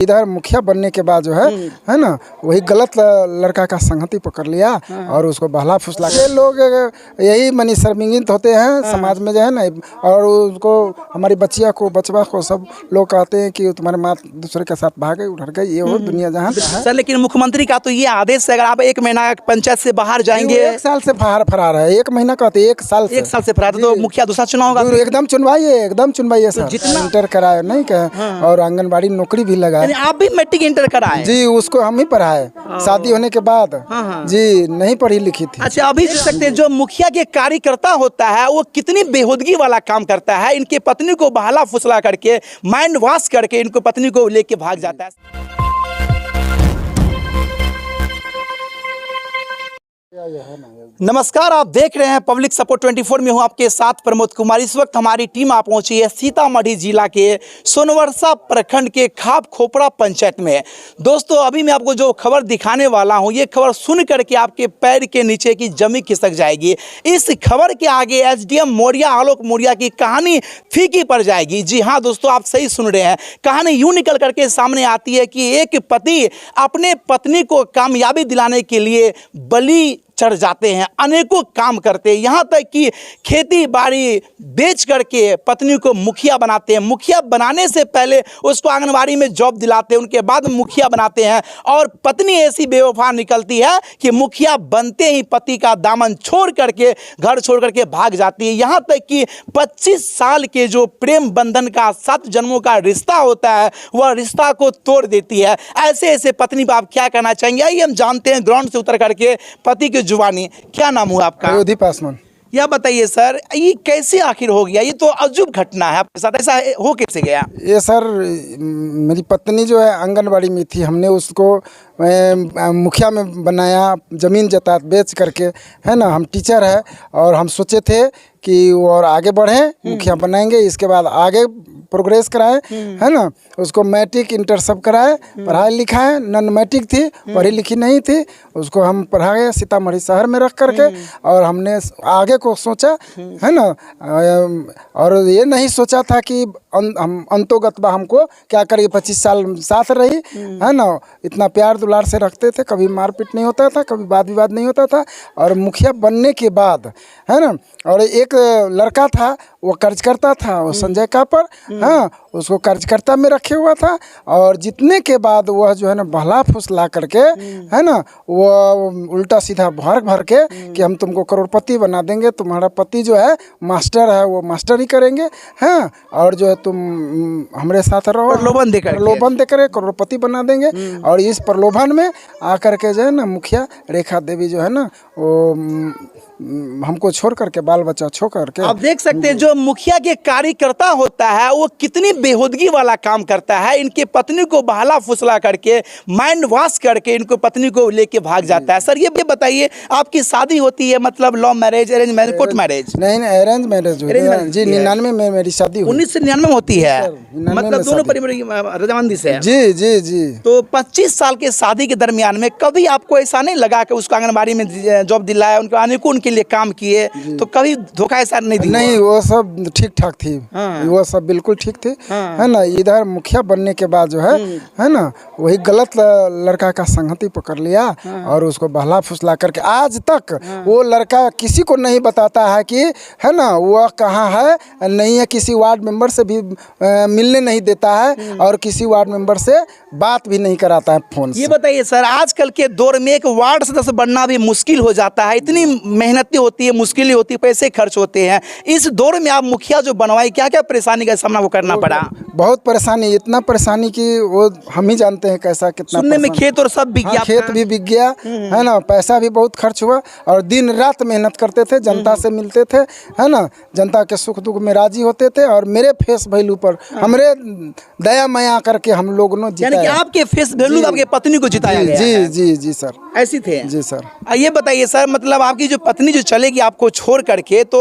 इधर मुखिया बनने के बाद जो है ना, वही गलत लड़का का संगति पकड़ लिया और उसको बहला फुसला। ये लोग यही मनी शर्मिंगित होते हैं समाज में जो है ना, और उसको हमारी बच्चिया को बचवा को सब लोग कहते हैं कि तुम्हारे माँ दूसरे के साथ भाग गई उधर गई, ये हो दुनिया जहाँ सर। लेकिन मुख्यमंत्री का तो ये आदेश है, अगर आप 1 महीना पंचायत से बाहर जाएंगे। 1 साल से फरार है, 1 महीना कहते 1 साल से फरार, तो मुखिया दूसरा चुनाव होगा। एकदम चुनवाइए सर। जितना इंटर कराए नहीं कहे और आंगनबाड़ी नौकरी भी लगाए। आप भी मैट्रिक इंटर कराए? जी, उसको हम ही पढ़ाए शादी होने के बाद। जी, नहीं पढ़ी लिखी थी। अच्छा, अभी देख सकते हैं जो मुखिया के कार्यकर्ता होता है वो कितनी बेहूदगी वाला काम करता है। इनके पत्नी को बहला फुसला करके, माइंड वॉश करके इनको पत्नी को लेके भाग जाता है। नमस्कार, आप देख रहे हैं पब्लिक सपोर्ट 24 में हूं आपके साथ प्रमोद कुमार। इस वक्त हमारी टीम आ पहुंची है सीतामढ़ी जिला के सोनवर्षा प्रखंड के खाप खोपड़ा पंचायत में। दोस्तों, अभी मैं आपको जो खबर दिखाने वाला हूं, ये खबर सुन करके आपके पैर के नीचे की जमी खिसक जाएगी। इस खबर के आगे एसडीएम मौर्या आलोक मौर्या की कहानी फीकी पड़ जाएगी। जी हाँ दोस्तों, आप सही सुन रहे हैं। कहानी यूं निकल करके सामने आती है कि एक पति अपने पत्नी को कामयाबी दिलाने के लिए बलि चढ़ जाते हैं, अनेकों काम करते हैं, यहाँ तक कि खेती बाड़ी बेच करके पत्नी को मुखिया बनाते हैं। मुखिया बनाने से पहले उसको आंगनबाड़ी में जॉब दिलाते हैं, उनके बाद मुखिया बनाते हैं। और पत्नी ऐसी बेवफा निकलती है कि मुखिया बनते ही पति का दामन छोड़ करके, घर छोड़ करके भाग जाती है। यहाँ तक कि 25 साल के जो प्रेम बंधन का 7 जन्मों का रिश्ता होता है, वह रिश्ता को तोड़ देती है। ऐसे पत्नी पर आप क्या कहना चाहेंगे? आइए हम जानते हैं ग्राउंड से उतर करके पति के जुबानी। क्या नाम हुआ आपका? अयोधी पासवान। यह बताइए सर, ये कैसे आखिर हो गया? ये तो अजूब घटना है आपके साथ, ऐसा हो कैसे गया? ये सर, मेरी पत्नी जो है आंगनबाड़ी में थी, हमने उसको मुखिया में बनाया, ज़मीन जायदाद बेच करके, है ना। हम टीचर है और हम सोचे थे कि वो और आगे बढ़ें, मुखिया बनाएंगे, इसके बाद आगे प्रोग्रेस कराएं, है ना। उसको मैट्रिक इंटर सब कराए, पढ़ाई लिखाएं। नॉन मैट्रिक थी, पढ़ी लिखी नहीं थी, उसको हम पढ़ाए सीतामढ़ी शहर में रख करके। और हमने आगे को सोचा, है ना। और ये नहीं सोचा था कि हम अंतोगत हमको क्या करिए। 25 साल साथ रही, है ना। इतना प्यार दुलार से रखते थे, कभी मारपीट नहीं होता था, कभी वाद विवाद नहीं होता था। और मुखिया बनने के बाद, है ना, और एक लड़का था, वो कर्जकर्ता था, वो संजय कापर, हाँ, उसको कर्जकर्ता में रखे हुआ था। और जीतने के बाद वह जो है ना बहला फुसला करके, है ना, वो उल्टा सीधा भर के कि हम तुमको करोड़पति बना देंगे, तुम्हारा पति जो है मास्टर है, वो मास्टर ही करेंगे, हाँ, और जो है तुम हमारे साथ रहो, प्रलोभन देकर करोड़पति बना देंगे। और इस प्रलोभन में आकर के जो है ना मुखिया रेखा देवी जो है ना, वो हमको छोड़ करके, बाल बच्चा छोड़ करके। आप देख सकते हैं जो मुखिया के कार्यकर्ता होता है वो कितनी बेहूदगी वाला काम करता है। इनके पत्नी को बहला फुसला करके, माइंड वॉश करके इनको पत्नी को लेके भाग जाता है। सर ये बताइए, आपकी शादी होती है मतलब love marriage, arrange marriage, court marriage? नहीं, अरेंज मैरिज जी। 99 में मेरी शादी हुई। 1999 में होती है, मतलब दोनों परिवार की रजामंदी से? जी। तो 25 साल के शादी के दरमियान में कभी आपको ऐसा नहीं लगा कि उसको आंगनबाड़ी में जॉब दिलाया, उनको अनेकों उनके लिए काम किए, तो कभी धोखा ऐसा नहीं दिया? नहीं, वो सब ठीक ठाक थी। वो सब बिल्कुल ठीक थी, है ना। इधर मुखिया बनने के बाद जो है ना, वही गलत लड़का का संगति पकड़ लिया और उसको बहला फुसला करके आज तक वो लड़का किसी को नहीं बताता है कि, है ना, वह कहाँ है नहीं है। किसी वार्ड मेंबर से भी मिलने नहीं देता है और किसी वार्ड मेंबर से बात भी नहीं कराता है फोन से। ये बताइए सर, आजकल के दौर में एक वार्ड सदस्य बनना भी मुश्किल हो जाता है, इतनी मेहनत होती है, मुश्किलें होती है, पैसे खर्च होते हैं। इस दौर में आप मुखिया जो बनवाए, क्या क्या परेशानी का सामना वो करना पड़ा? बहुत परेशानी, इतना परेशानी कि वो हम ही जानते हैं कैसा, कितना सुनने में खेत और सब बिक गया। खेत भी बिक गया, है ना। पैसा भी बहुत खर्च हुआ और दिन रात मेहनत करते थे, जनता से मिलते थे, है ना, जनता के सुख दुख में राजी होते थे। और मेरे फेस वैल्यू पर, हमरे दया माया करके हम लोग ने यानी कि आपके फेस वैल्यू आपके पत्नी को जिताया गया? जी सर, ऐसी थे? जी सर। ये बताइए सर, मतलब आपकी जो पत्नी जो चलेगी आपको छोड़ करके, तो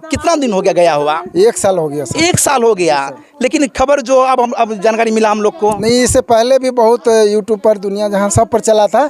कितना दिन हो गया हुआ? 1 साल हो गया सर। 1 साल हो गया। लेकिन खबर जो अब जानकारी मिला हम लोग को, नहीं, इससे पहले भी बहुत यूट्यूब पर, दुनिया जहाँ सब पर चला था,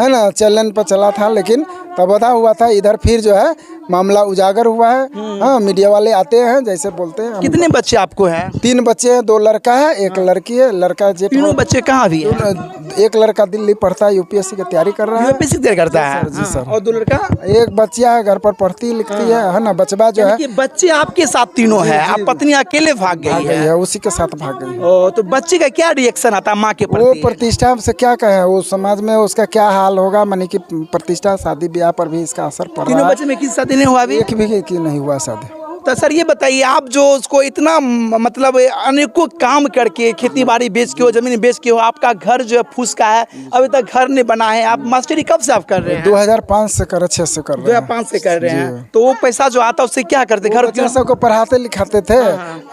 है ना, चैनल पर चला था, लेकिन तबादला हुआ था। इधर फिर जो है मामला उजागर हुआ है। हाँ, मीडिया वाले आते हैं, जैसे बोलते हैं। कितने बच्चे आपको हैं? 3 बच्चे हैं, 2 लड़का है, 1 लड़की है। लड़का जेठ, तीनों बच्चे कहाँ भी हैं? एक लड़का दिल्ली पढ़ता है, यूपीएससी की तैयारी कर रहा है। यूपीएससी की तैयारी करता है? जी सर। और 2 लड़का? एक बच्चिया है, घर पर पढ़ती लिखती है ना। बचवा जो है कि बच्चे आपके साथ तीनों हैं, आप पत्नी अकेले भाग गई गई है? है, उसी के साथ भाग गई है। ओ, तो बच्चे का क्या रिएक्शन आता है माँ के वो प्रति? प्रतिष्ठा से क्या कहे, वो समाज में उसका क्या हाल होगा, मानी कि प्रतिष्ठा, शादी ब्याह पर भी इसका असर पड़ तीनों रहा बच्चे में किसी शादी नहीं हुआ अभी? है। एक भी की नहीं हुआ शादी। तो सर ये बताइए, आप जो उसको इतना मतलब अनेकों काम करके, खेती बाड़ी बेच के हो, जमीन बेच के हो, आपका घर जो है फूस का है, अभी तक घर नहीं बना है, आप मास्टरी कब से आप कर रहे हैं? 2005 से कर, अच्छे से कर रहे हैं। 2005 से कर रहे हैं। तो वो पैसा जो आता है उससे क्या करते? घर बच्चा सबको पढ़ाते लिखाते थे,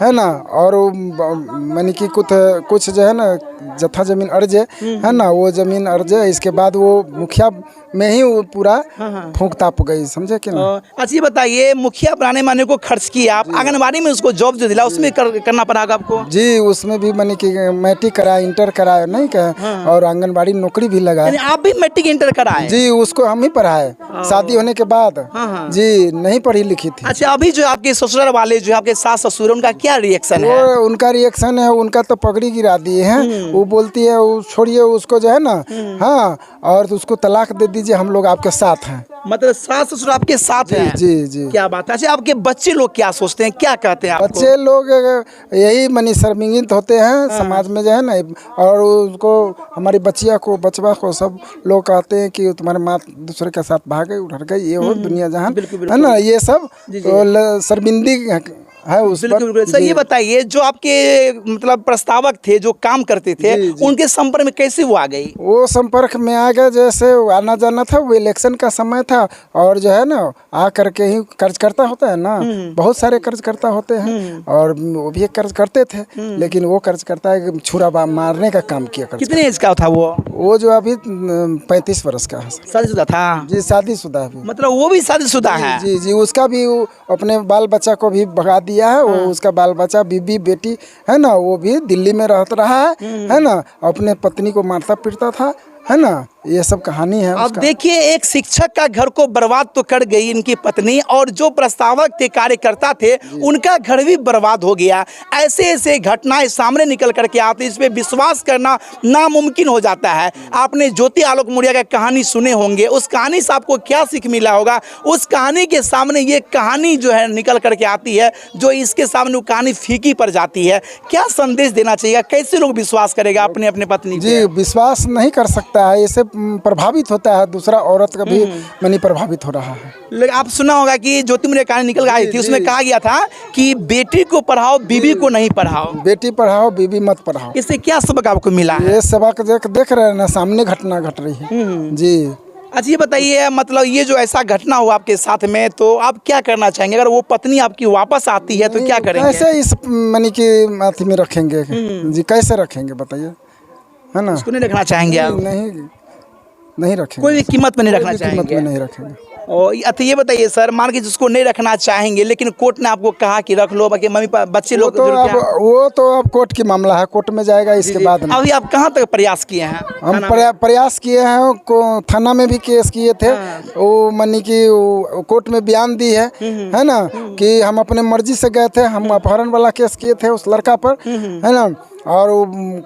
है ना। और मानी कि कुछ जो है ना, जथा जमीन अर्जे है ना, वो जमीन अर्जे, इसके बाद वो मुखिया में ही वो पूरा फूंक ताप गई, समझे कि ना। अच्छा ये बताइए, मुखिया बनाने माने को खर्च किया आप, आंगनबाड़ी में उसको जॉब जो दिला उसमें करना पड़ा आपको? जी, उसमें भी मानी कि मैट्रिक कराया, इंटर कराया नहीं कहे, और आंगनबाड़ी नौकरी भी लगा। यानी आप भी मैट्रिक इंटर कराए? जी, उसको हम ही पढ़ाए शादी होने के बाद। जी, नहीं पढ़ी लिखी थी। अच्छा, अभी जो आपके ससुराल वाले जो आपके सास ससुर, उनका क्या रिएक्शन है? वो उनका रिएक्शन है, उनका तो पगड़ी गिरा दिए हैं। वो बोलती है, वो छोड़िए उसको जो है ना, हाँ, और उसको तलाक दे दीजिए, हम लोग आपके साथ हैं। मतलब सास ससुर आपके साथ हैं? जी जी। क्या बात है। अच्छा, आपके बच्चे लोग क्या सोचते हैं, क्या कहते हैं आपको? बच्चे लोग यही मनी शर्मिंदित होते हैं समाज में जो है ना, और उसको, हमारी बच्चिया को, बचवा को, सब लोग कहते हैं कि तुम्हारे माँ दूसरे के साथ भाग गई, उधर गई, ये हो दुनिया जहान, है ना, ये सब तो शर्मिंदी है उस पर। बिल्कुल। सर ये बताइए, जो आपके मतलब प्रस्तावक थे, जो काम करते थे, उनके संपर्क में कैसे वो आ गई? वो संपर्क में आ गए, जैसे आना जाना था, वो इलेक्शन का समय था, और जो है ना, आ करके ही कर्ज करता होता है ना, बहुत सारे कर्ज करता होते हैं, और वो भी कर्ज करते थे, लेकिन वो कर्ज करता है छुरा मारने का काम किया। कितने एज का था वो? जो अभी 35 वर्ष का है। शादीशुदा था? जी, शादीशुदा है। मतलब वो भी शादीशुदा है? जी जी, उसका भी अपने बाल बच्चा को भी भगा दिया है। वो उसका बाल बच्चा, बीबी बेटी है ना, वो भी दिल्ली में रहा है ना, अपने पत्नी को मारता पीटता था, है ना। ये सब कहानी है। अब देखिए, एक शिक्षक का घर को बर्बाद तो कर गई इनकी पत्नी, और जो प्रस्तावक थे, कार्यकर्ता थे, उनका घर भी बर्बाद हो गया। ऐसे ऐसे घटनाएं सामने निकल करके आती, इस पे विश्वास करना नामुमकिन हो जाता है। आपने ज्योति आलोक मौर्य का कहानी सुने होंगे, उस कहानी से आपको क्या सीख मिला होगा? उस कहानी के सामने ये कहानी जो है निकल करके आती है, जो इसके सामने वो कहानी फीकी पड़ जाती है। क्या संदेश देना चाहिए? कैसे लोग विश्वास करेगा अपने अपने पत्नी? जी, विश्वास नहीं कर सकता है, इससे प्रभावित होता है, दूसरा औरत का भी मनी प्रभावित हो रहा है। लेकिन आप सुना होगा कि ज्योति मौर्य कहानी निकल आई थी, उसमें कहा गया था कि बेटी को पढ़ाओ, बीबी को नहीं पढ़ाओ। बेटी पढ़ाओ, बीबी मत पढ़ाओ। इससे क्या सबक आपको मिला है? ये सबक देख रहे हैं ना, सामने घटना घट रही है। जी। अच्छा ये बताइए, मतलब ये जो ऐसा घटना हुआ आपके साथ में, तो आप क्या करना चाहेंगे? अगर वो पत्नी आपकी वापस आती है तो क्या करेंगे? कैसे इस मनी की अथी में रखेंगे? जी, कैसे रखेंगे बताइए, है ना। उसको नहीं रखना चाहेंगे आप? नहीं रखेंगे, कोई भी कीमत में नहीं रखना कीमत में चाहेंगे? नहीं रखेंगे। और अच्छा ये बताइए सर, मान के जिसको नहीं रखना चाहेंगे, लेकिन कोर्ट ने आपको कहा कि रख लो, बाकी मम्मी बच्चे लोग वो तो अब कोर्ट की मामला है, कोर्ट में जाएगा इसके बाद में। अभी आप कहाँ तक प्रयास किए हैं? हम प्रयास किए हैं, थाना में भी केस किए थे। वो मनी की कोर्ट में बयान दी है ना, कि हम अपने मर्जी से गए थे, हम अपहरण वाला केस किए थे उस लड़का पर, है ना, और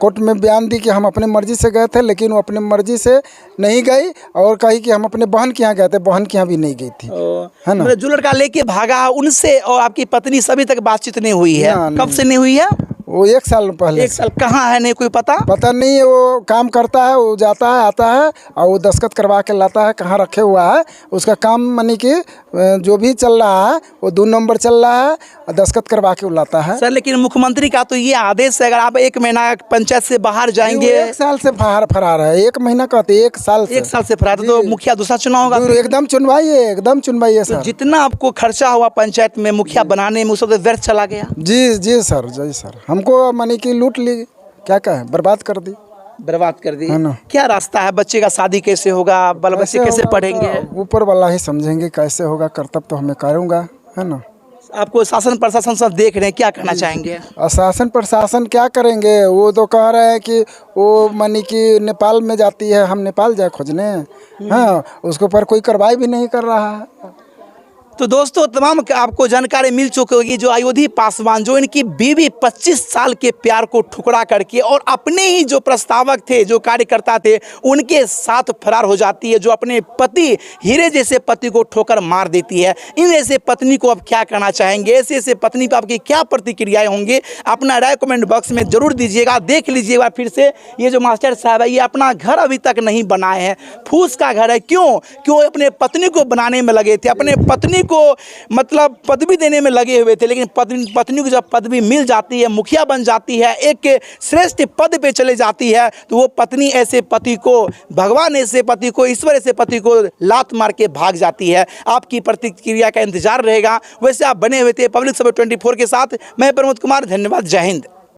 कोर्ट में बयान दी कि हम अपने मर्जी से गए थे, लेकिन वो अपने मर्जी से नहीं गई, और कही कि हम अपने बहन के यहाँ गए थे, बहन के यहाँ भी नहीं गई थी, है ना। जो लड़का लेके भागा, उनसे और आपकी पत्नी से अभी तक बातचीत नहीं हुई है? कब से नहीं हुई है? वो 1 साल पहले। 1 साल? कहाँ है, नहीं कोई पता नहीं है। वो काम करता है, वो जाता है आता है, और वो दस्तखत करवा के लाता है, कहाँ रखे हुआ है उसका काम, मनी कि जो भी चल रहा है वो 2 नंबर चल रहा है, दस्तखत करवा के वो लाता है। सर लेकिन मुख्यमंत्री का तो ये आदेश है, अगर आप 1 महीना पंचायत से बाहर जाएंगे। 1 साल से फरार है, 1 महीना कहते, 1 साल से। 1 साल से फरार, तो मुखिया दूसरा चुनाव होगा? एकदम चुनवाइए सर। जितना आपको खर्चा हुआ पंचायत में मुखिया बनाने में, वो सब तो व्यर्थ चला गया। जी सर, हमको मनी की लूट ली, क्या कहें, बर्बाद कर दी। है ना। क्या रास्ता है? बच्चे का शादी कैसे होगा? बाल बच्चे कैसे पढ़ेंगे? ऊपर वाला ही समझेंगे कैसे होगा, कर्तव्य तो हमें करूँगा, है ना। आपको शासन प्रशासन सब देख रहे हैं, क्या करना चाहेंगे? शासन प्रशासन क्या करेंगे? वो तो कह रहे हैं कि वो मनी की नेपाल में जाती है, हम नेपाल जाए खोजने, हाँ, उसके ऊपर कोई कार्रवाई भी नहीं कर रहा है। तो दोस्तों तमाम आपको जानकारी मिल चुकी होगी। जो अयोधी पासवान जो इनकी बीवी 25 साल के प्यार को ठुकरा करके और अपने ही जो प्रस्तावक थे, जो कार्यकर्ता थे, उनके साथ फरार हो जाती है। जो अपने पति हीरे जैसे पति को ठोकर मार देती है। इन ऐसे पत्नी को आप क्या कहना चाहेंगे? ऐसे ऐसे पत्नी पर आपकी क्या प्रतिक्रियाएं होंगी? अपना राय कमेंट बॉक्स में जरूर दीजिएगा। देख लीजिएगा फिर से, ये जो मास्टर साहब है ये अपना घर अभी तक नहीं बनाए हैं, फूस का घर है। क्यों अपने पत्नी को बनाने में लगे थे, अपने पत्नी को मतलब पदवी देने में लगे हुए थे। लेकिन पत्नी को जब पदवी मिल जाती है, मुखिया बन जाती है, एक श्रेष्ठ पद पे चले जाती है, तो वो पत्नी ऐसे पति को, भगवान ऐसे पति को, ईश्वर ऐसे पति को लात मार के भाग जाती है। आपकी प्रतिक्रिया का इंतजार रहेगा। वैसे आप बने हुए थे पब्लिक खबर 24 के साथ। मैं प्रमोद कुमार, धन्यवाद, जय हिंद।